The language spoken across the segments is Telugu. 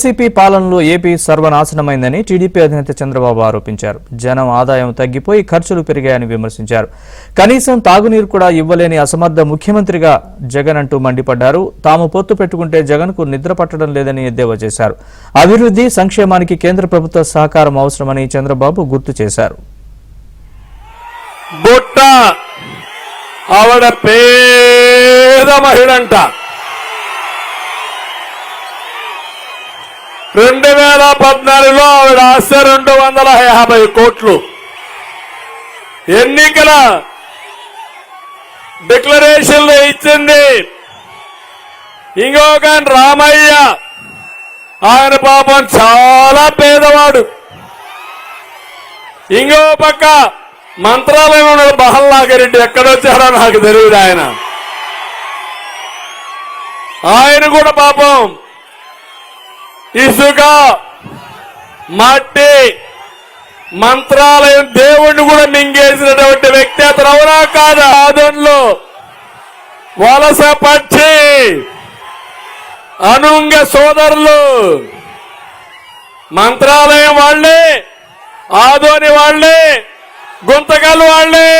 వైసీపీ పాలనలో ఏపీ సర్వనాశనమైందని టీడీపీ అధినేత చంద్రబాబు ఆరోపించారు. జనం ఆదాయం తగ్గిపోయి ఖర్చులు పెరిగాయని విమర్శించారు. కనీసం తాగునీరు కూడా ఇవ్వలేని అసమర్థ ముఖ్యమంత్రిగా జగన్ అంటూ మండిపడ్డారు. తాము పొత్తు పెట్టుకుంటే జగన్కు నిద్ర పట్టడం లేదని ఎద్దేవా చేశారు. అభివృద్ధి సంక్షేమానికి కేంద్ర ప్రభుత్వ సహకారం అవసరమని చంద్రబాబు గుర్తు చేశారు. ఆవిడ పేద మహిళంట. 2014లో ఆవిడ ఆస్తి 250 కోట్లు. ఎన్నికల డిక్లరేషన్లో ఇచ్చింది. ఇంకొక రామయ్య, ఆయన పాపం చాలా పేదవాడు. ఇంకో పక్క మంత్రాలయంలో బహల్లాగిరెడ్డి ఎక్కడొచ్చాడో నాకు తెలియదు. ఆయన కూడా పాపం ఇసుక, మట్టి, మంత్రాలయం దేవుణ్ణి కూడా మింగేసినటువంటి వ్యక్తి అతను. అవునా కాదా? ఆదంలో వలస పక్షి అనుంగ సోదరులు మంత్రాలయం వాళ్లే, ఆదోని వాళ్లే, గుంతకల్ వాళ్లే,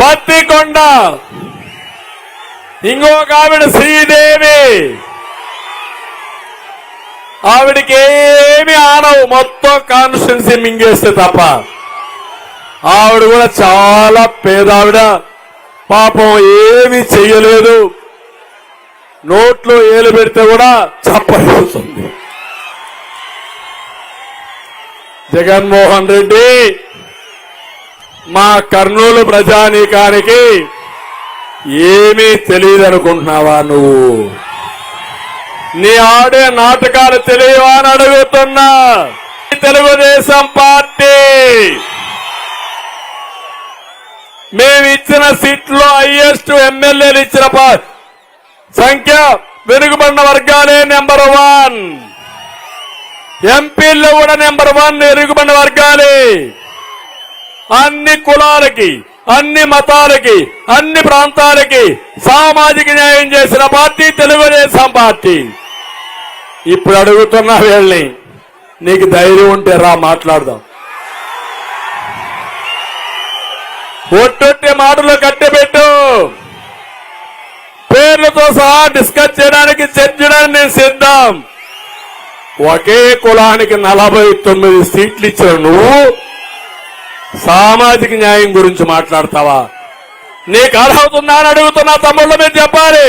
పత్తికొండ ఇంకొక ఆవిడ శ్రీదేవి, ఆవిడికి ఏమి ఆనవు, మొత్తం కాన్స్టిట్యున్సీ మింగేస్తే తప్ప. ఆవిడ కూడా చాలా పేదావిడ, పాపం ఏమీ చెయ్యలేదు. నోట్లో ఏలు పెడితే కూడా చప్పరిస్తుంది. జగన్మోహన్ రెడ్డి మా కర్నూలు ప్రజానీకానికి ఏమీ తెలియదనుకుంటున్నావా నువ్వు? నీ ఆడే నాటకాలు తెలియవా అని అడుగుతున్నా. తెలుగుదేశం పార్టీ మేమిచ్చిన సీట్లో హైయెస్ట్ ఎమ్మెల్యేలు ఇచ్చిన సంఖ్య వెనుకబడిన వర్గాలే నెంబర్ 1, ఎంపీల్లో కూడా నెంబర్ 1 వెనుకబడిన వర్గాలే. అన్ని కులాలకి, అన్ని మతాలకి, అన్ని ప్రాంతాలకి సామాజిక న్యాయం చేసిన పార్టీ తెలుగుదేశం పార్టీ. ఇప్పుడు అడుగుతున్నా వీళ్ళని, నీకు ధైర్యం ఉంటే రా మాట్లాడదాం. ఒట్టొట్టి మాటలు కట్టబెట్టు, పేర్లతో సహా డిస్కస్ చేయడానికి, చర్చించడానికి నేను సిద్ధం. ఒకే కులానికి 49 సీట్లు ఇచ్చిన నువ్వు సామాజిక న్యాయం గురించి మాట్లాడతావా? నీకు అర్హవుతుందా అని అడుగుతున్నా. తమ్ముళ్ళు మీరు చెప్పాలి.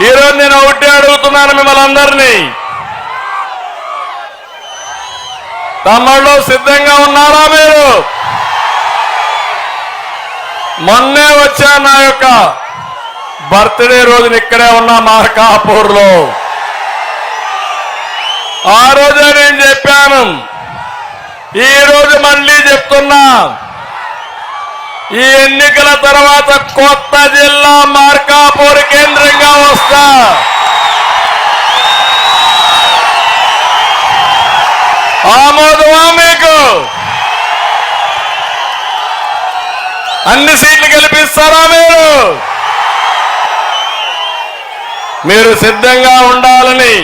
ఈరోజు నేను ఒకటే అడుగుతున్నాను మిమ్మల్ని అందరినీ, తమ్ముళ్ళు సిద్ధంగా ఉన్నారా మీరు? మొన్నే వచ్చా నా యొక్క బర్త్డే రోజున ఇక్కడే ఉన్నా మార్కాపూర్లో. ఆ రోజే నేను చెప్పాను, ఈ రోజు మళ్ళీ చెప్తున్నా, ఈ ఎన్నికల తర్వాత కొత్త జిల్లా మార్కాపూర్ కేంద్రంగా వస్తా. ఆమోదమా మీకు? అన్ని సీట్లు గెలిపిస్తారా మీరు? మీరు సిద్ధంగా ఉండాలని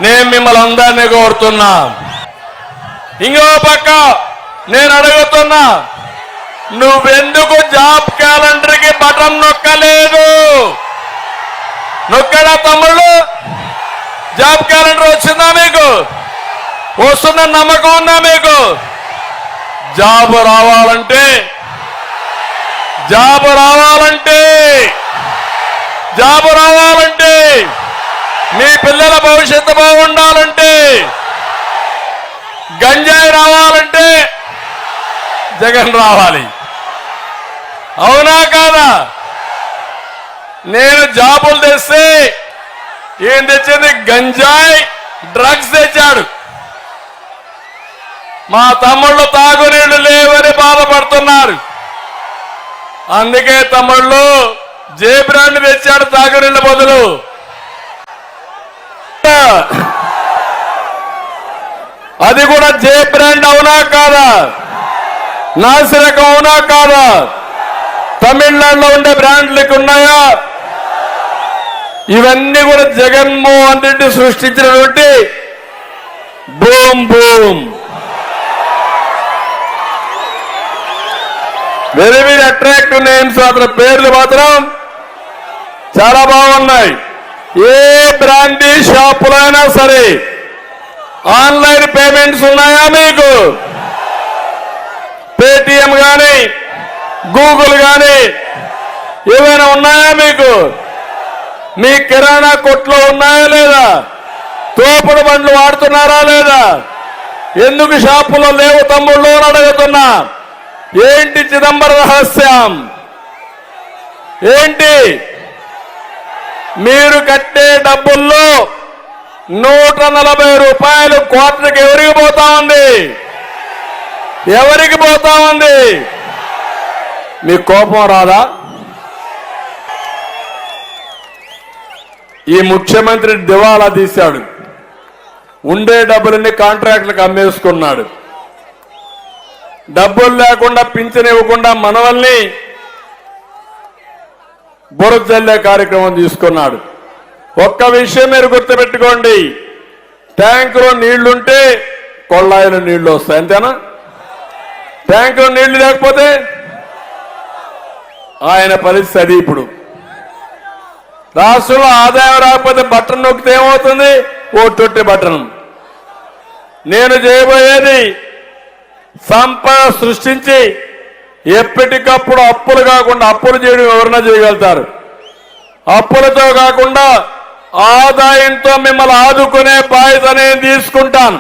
నేను మిమ్మల్ని అందరినీ కోరుతున్నా. ఇంకో పక్క నేను అడుగుతున్నా, నువ్వెందుకు జాబ్ క్యాలెండర్కి బటన్ నొక్కలేదు? నొక్కడా తమ్ముళ్ళు? జాబ్ క్యాలెండర్ వచ్చిందా మీకు? వస్తున్న నమ్మకం ఉందా మీకు? జాబ్ రావాలంటే మీ పిల్లల భవిష్యత్తు బాగుండాలంటే, గంజాయి రావాలంటే జగన్ రావాలి. అవునా కాదా? నేను జాబులు తెస్తే ఏం తెచ్చింది? గంజాయి, డ్రగ్స్ తెచ్చాడు. మా తమ్ముళ్ళు తాగునీళ్లు లేవని బాధపడుతున్నారు. అందుకే తమ్ముళ్ళు జే బ్రాండ్ తెచ్చాడు తాగునీళ్ల బదులు. అది కూడా జే బ్రాండ్. అవునా కాదా? నాసిరకం అవునా కాదా? తమిళనాడులో ఉండే బ్రాండ్లకు ఉన్నాయా? ఇవన్నీ కూడా జగన్మోహన్ రెడ్డి సృష్టించినటువంటి boom boom very very attractive names. అతని పేర్లు మాత్రం చాలా బాగున్నాయి. ఏ బ్రాండీ షాపులో అయినా సరే ఆన్లైన్ పేమెంట్స్ ఉన్నాయా మీకు? పేటిఎం కానీ గూగుల్ కానీ ఏమైనా ఉన్నాయా మీకు? మీ కిరాణా కొట్లో ఉన్నాయా లేదా? తోపుడు బండ్లు వాడుతున్నారా లేదా? ఎందుకు షాపులో లేవు తమ్ముళ్ళు అని అడుగుతున్నా. ఏంటి చిదంబర రహస్యం ఏంటి? మీరు కట్టే డబ్బుల్లో 140 రూపాయలు క్వార్టర్కి ఎవరికి పోతా ఉంది? ఎవరికి పోతా ఉంది? మీకు కోపం రాదా? ఈ ముఖ్యమంత్రి దివాలా తీశాడు. ఉండే డబ్బులన్నీ కాంట్రాక్టులకు అమ్మేసుకున్నాడు. డబ్బులు లేకుండా పింఛన్ ఇవ్వకుండా మనవల్ని బురద జల్లే కార్యక్రమం తీసుకున్నాడు. ఒక్క విషయం మీరు గుర్తుపెట్టుకోండి, ట్యాంకులో నీళ్లుంటే కొళ్ళాయిలో నీళ్లు వస్తాయి, అంతేనా? ట్యాంకులో నీళ్లు లేకపోతే ఆయన పరిస్థితి అది. ఇప్పుడు రాష్ట్రంలో ఆదాయం రాకపోతే బటన్ నొక్కితే ఏమవుతుంది? ఓ తొట్టి బటన్. నేను చేయబోయేది సంపద సృష్టించి ఎప్పటికప్పుడు అప్పులు కాకుండా, అప్పులు చేయడం ఎవరైనా చేయగలుగుతారు, అప్పులతో కాకుండా ఆదాయంతో మిమ్మల్ని ఆదుకునే బాధ్యత నేను తీసుకుంటాను.